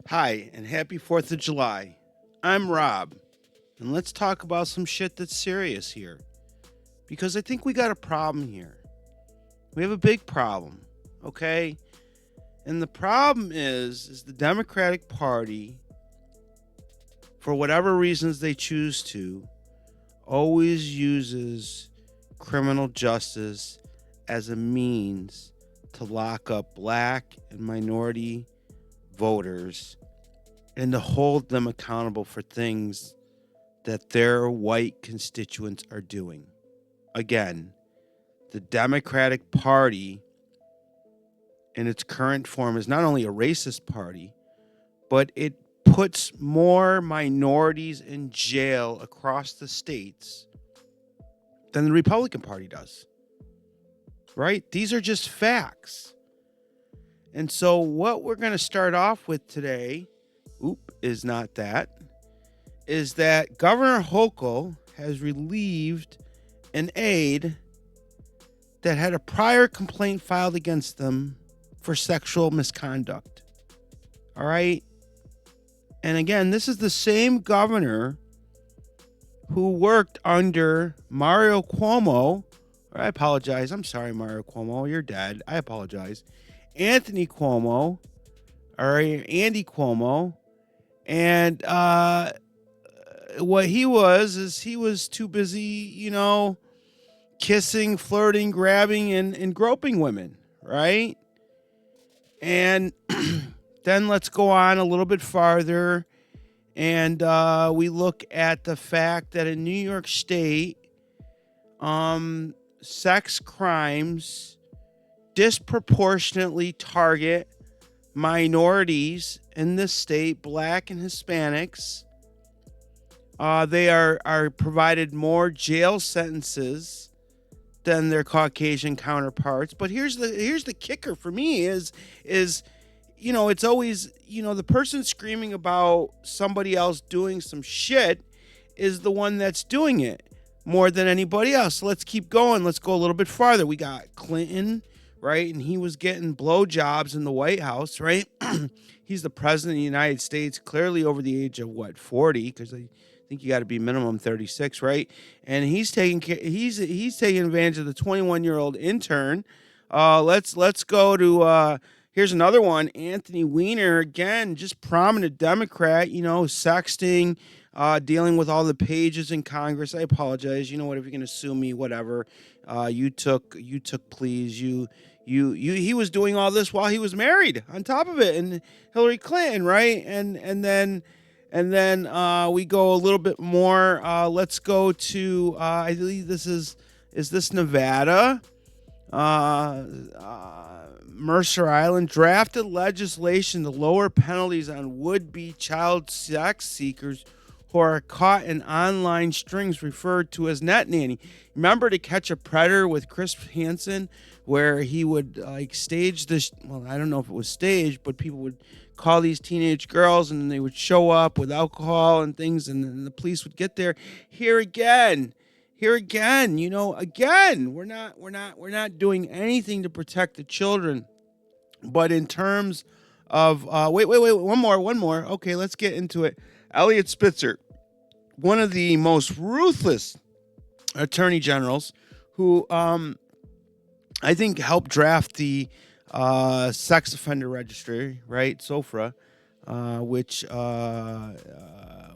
Hi, and happy 4th of July. I'm Rob, and let's talk about some shit that's serious here. Because I think we got a problem here. We have a big problem, okay? And the problem is the Democratic Party, for whatever reasons they choose to, always uses criminal justice as a means to lock up black and minority voters and to hold them accountable for things that their white constituents are doing. Again, the Democratic Party in its current form is not only a racist party, but it puts more minorities in jail across the states than the Republican Party does. Right? These are just facts. And so what we're going to start off with today, is not that, is that Governor Hochul has relieved an aide that had a prior complaint filed against them for sexual misconduct. All right? And again, this is the same governor who worked under Mario Cuomo. I apologize. I'm sorry, Mario Cuomo. You're dead. I apologize. Anthony Cuomo. All right, Andy Cuomo. And what he was too busy, kissing, flirting, grabbing, and groping women, right? And then let's go on a little bit farther, and we look at the fact that in New York State, sex crimes disproportionately target minorities in this state, black and Hispanics. They are provided more jail sentences than their Caucasian counterparts. But here's the kicker for me is it's always, the person screaming about somebody else doing some shit is the one that's doing it more than anybody else. So let's keep going. Let's go a little bit farther. We got Clinton, right? And he was getting blowjobs in the White House, right? He's the president of the United States, clearly over the age of 40, because I think you got to be minimum 36, right? And he's taking advantage of the 21-year-old intern. Let's go to here's another one, Anthony Weiner, again, just prominent Democrat, sexting, dealing with all the pages in Congress. I apologize. You know what? If you're gonna sue me, whatever. You took pleas. He was doing all this while he was married. On top of it, and Hillary Clinton, right? And then we go a little bit more. Let's go to I believe is this Nevada? Mercer Island drafted legislation to lower penalties on would-be child sex seekers who are caught in online strings referred to as net nanny. Remember To Catch a Predator with Chris Hansen, where he would stage this? Well, I don't know if it was staged, but people would call these teenage girls, and they would show up with alcohol and things, and then the police would get there. Here again, again, we're not doing anything to protect the children. But in terms of wait, one more. Okay, let's get into it. Elliot Spitzer, one of the most ruthless attorney generals, who I think helped draft the sex offender registry, right? SOFRA, which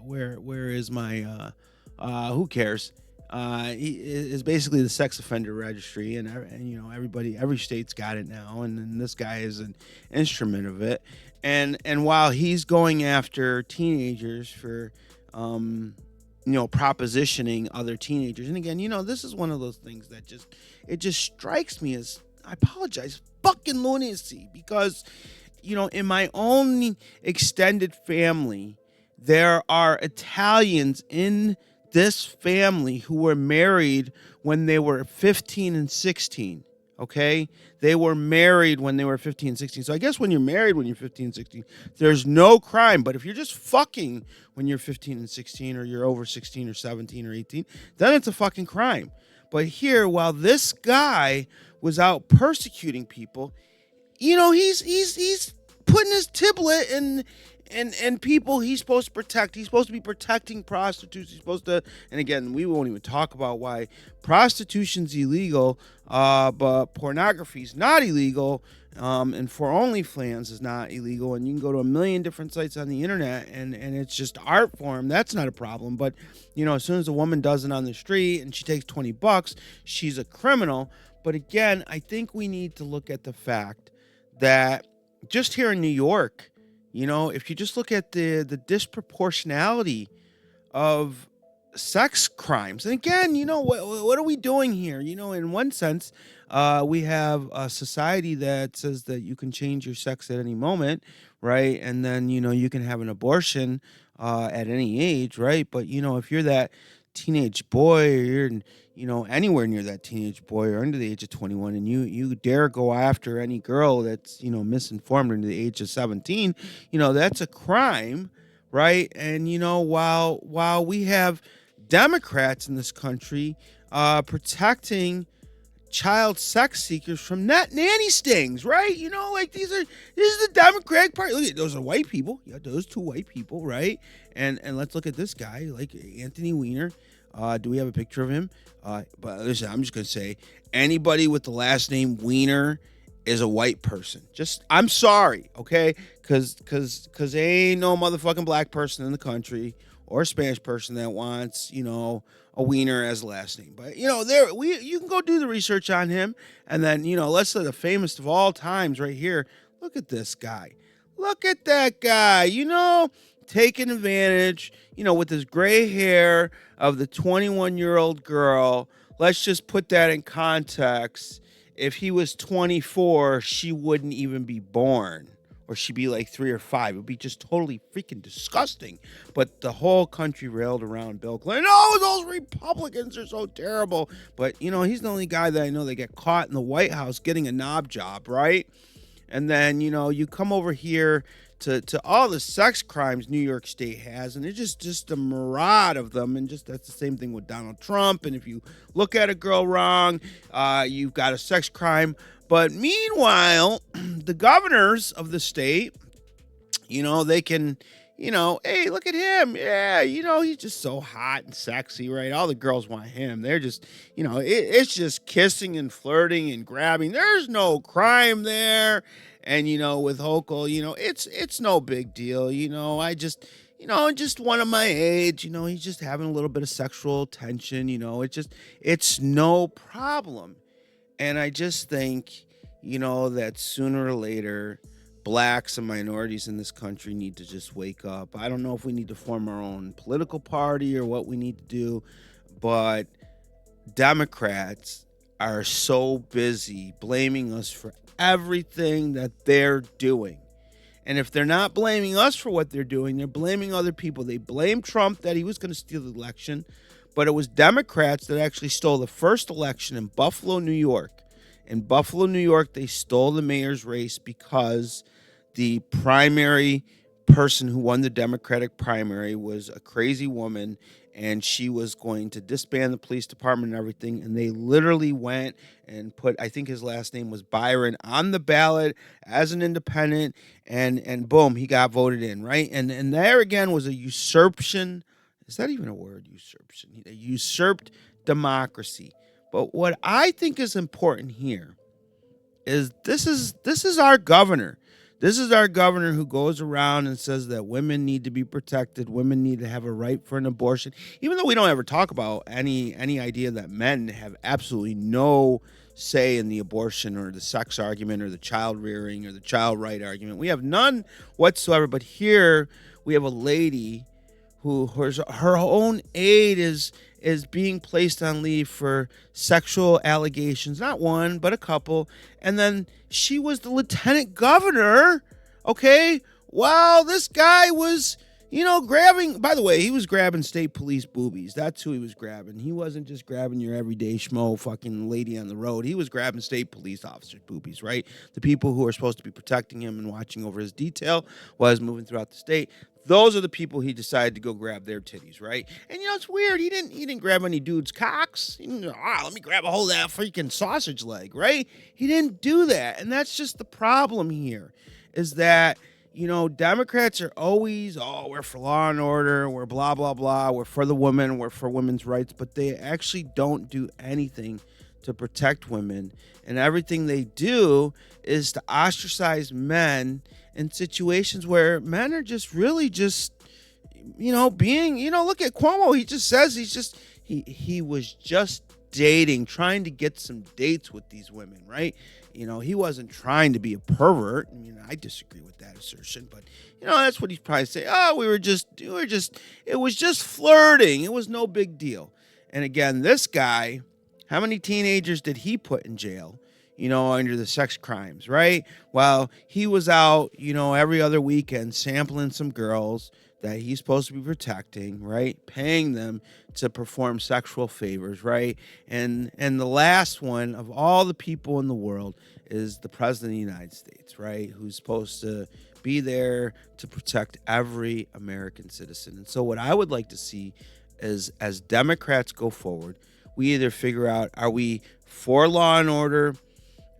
where is my who cares? He is basically the sex offender registry, and every state's got it now, and this guy is an instrument of it. And while he's going after teenagers for propositioning other teenagers, and again, this is one of those things that just strikes me as, I apologize, fucking lunacy, because in my own extended family, there are Italians in this family who were married when they were 15 and 16. Okay? They were married when they were 15 and 16. So I guess when you're married when you're 15 and 16, there's no crime. But if you're just fucking when you're 15 and 16, or you're over 16 or 17 or 18, then it's a fucking crime. But here, while this guy was out persecuting people, he's putting his tiblet and people he's supposed to protect. He's supposed to be protecting prostitutes. He's supposed to, and again, we won't even talk about why prostitution's illegal, but pornography's not illegal, and for OnlyFans is not illegal, and you can go to a million different sites on the internet, and it's just art form. That's not a problem. But as soon as a woman does it on the street and she takes $20, she's a criminal. But again, I think we need to look at the fact that just here in New York, if you just look at the disproportionality of sex crimes, and again, what are we doing here? In one sense, we have a society that says that you can change your sex at any moment, right? And then you can have an abortion at any age, right? But if you're that teenage boy, or you're anywhere near that teenage boy or under the age of 21, and you dare go after any girl that's misinformed under the age of 17, that's a crime, right? And while we have Democrats in this country protecting child sex seekers from net nanny stings, right? Like this is the Democratic Party. Look at those are white people. Yeah, those two white people, right? And let's look at this guy, like Anthony Weiner. Do we have a picture of him? But listen, I'm just gonna say anybody with the last name Weiner is a white person. I'm sorry, okay? Cause ain't no motherfucking black person in the country or a Spanish person that wants, a Wiener as a last name. But you can go do the research on him, and then let's say the famous of all times right here. Look at this guy. Look at that guy. Taking advantage, with his gray hair of the 21-year-old girl. Let's just put that in context. If he was 24, she wouldn't even be born. Or she'd be like 3 or 5. It would be just totally freaking disgusting. But the whole country railed around Bill Clinton. Oh, those Republicans are so terrible. But, he's the only guy that I know that got caught in the White House getting a knob job, right? And then, you come over here to all the sex crimes New York State has, and it's just a mirage of them. And that's the same thing with Donald Trump. And if you look at a girl wrong, you've got a sex crime. But meanwhile, the governors of the state, they can, hey, look at him. Yeah, he's just so hot and sexy, right? All the girls want him. They're just, it's just kissing and flirting and grabbing. There's no crime there. And, with Hochul, it's no big deal. Just one of my age, he's just having a little bit of sexual tension. It's no problem. And I just think, that sooner or later, blacks and minorities in this country need to just wake up. I don't know if we need to form our own political party or what we need to do, but Democrats are so busy blaming us for everything that they're doing. And if they're not blaming us for what they're doing, they're blaming other people. They blame Trump that he was going to steal the election, but it was Democrats that actually stole the first election in Buffalo, New York. In Buffalo, New York, they stole the mayor's race because the primary person who won the Democratic primary was a crazy woman, and she was going to disband the police department and everything. And they literally went and put, I think his last name was Byron, on the ballot as an independent, and boom, he got voted in, right? And there again was a usurpation. Is that even a word, usurpation? A usurped democracy. But what I think is important here is this is our governor. This is our governor who goes around and says that women need to be protected. Women need to have a right for an abortion, even though we don't ever talk about any idea that men have absolutely no say in the abortion or the sex argument or the child rearing or the child right argument. We have none whatsoever. But here we have a lady who her own aide is being placed on leave for sexual allegations, not one, but a couple. And then she was the lieutenant governor, okay, while this guy was, grabbing, by the way, he was grabbing state police boobies. That's who he was grabbing. He wasn't just grabbing your everyday schmo fucking lady on the road. He was grabbing state police officers' boobies, right? The people who are supposed to be protecting him and watching over his detail while he's moving throughout the state. Those are the people he decided to go grab their titties, right? And it's weird. He didn't grab any dude's cocks. He didn't go, let me grab a hold of that freaking sausage leg, right? He didn't do that. And that's just the problem here, is that, Democrats are always, oh, we're for law and order, we're blah, blah, blah, we're for the women, we're for women's rights, but they actually don't do anything to protect women. And everything they do is to ostracize men in situations where men are just really just, look at Cuomo. He just says he was just dating, trying to get some dates with these women, right? He wasn't trying to be a pervert. I disagree with that assertion, but that's what he's probably saying. Oh, it was just flirting. It was no big deal. And again, this guy, how many teenagers did he put in jail? Under the sex crimes, right? Well, he was out, every other weekend sampling some girls that he's supposed to be protecting, right? Paying them to perform sexual favors, right? And the last one of all the people in the world is the president of the United States, right? Who's supposed to be there to protect every American citizen. And so what I would like to see is, as Democrats go forward, we either figure out, are we for law and order?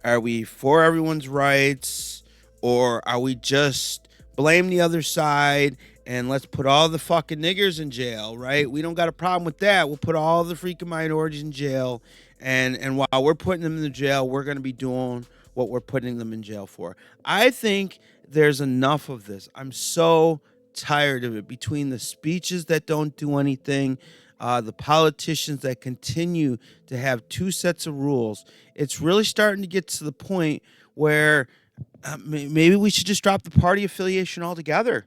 Are we for everyone's rights? Or are we just blame the other side and let's put all the fucking niggers in jail, right? We don't got a problem with that. We'll put all the freaking minorities in jail. And while we're putting them in the jail, we're going to be doing what we're putting them in jail for. I think there's enough of this. I'm so tired of it. Between the speeches that don't do anything, the politicians that continue to have two sets of rules, it's really starting to get to the point where maybe we should just drop the party affiliation altogether.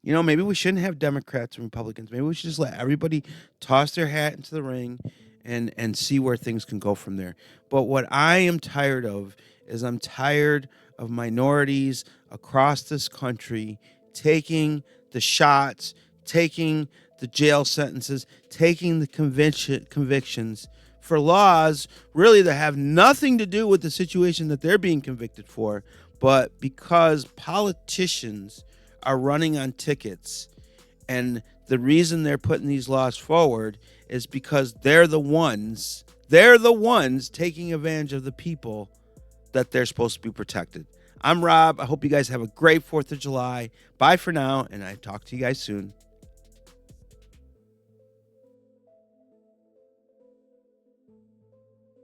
Maybe we shouldn't have Democrats and Republicans. Maybe we should just let everybody toss their hat into the ring and see where things can go from there. But what I am tired of is I'm tired of minorities across this country taking the shots, taking the jail sentences, taking the convictions for laws really that have nothing to do with the situation that they're being convicted for, but because politicians are running on tickets, and the reason they're putting these laws forward is because they're the ones taking advantage of the people that they're supposed to be protected. I'm Rob. I hope you guys have a great 4th of July. Bye for now, and I talk to you guys soon.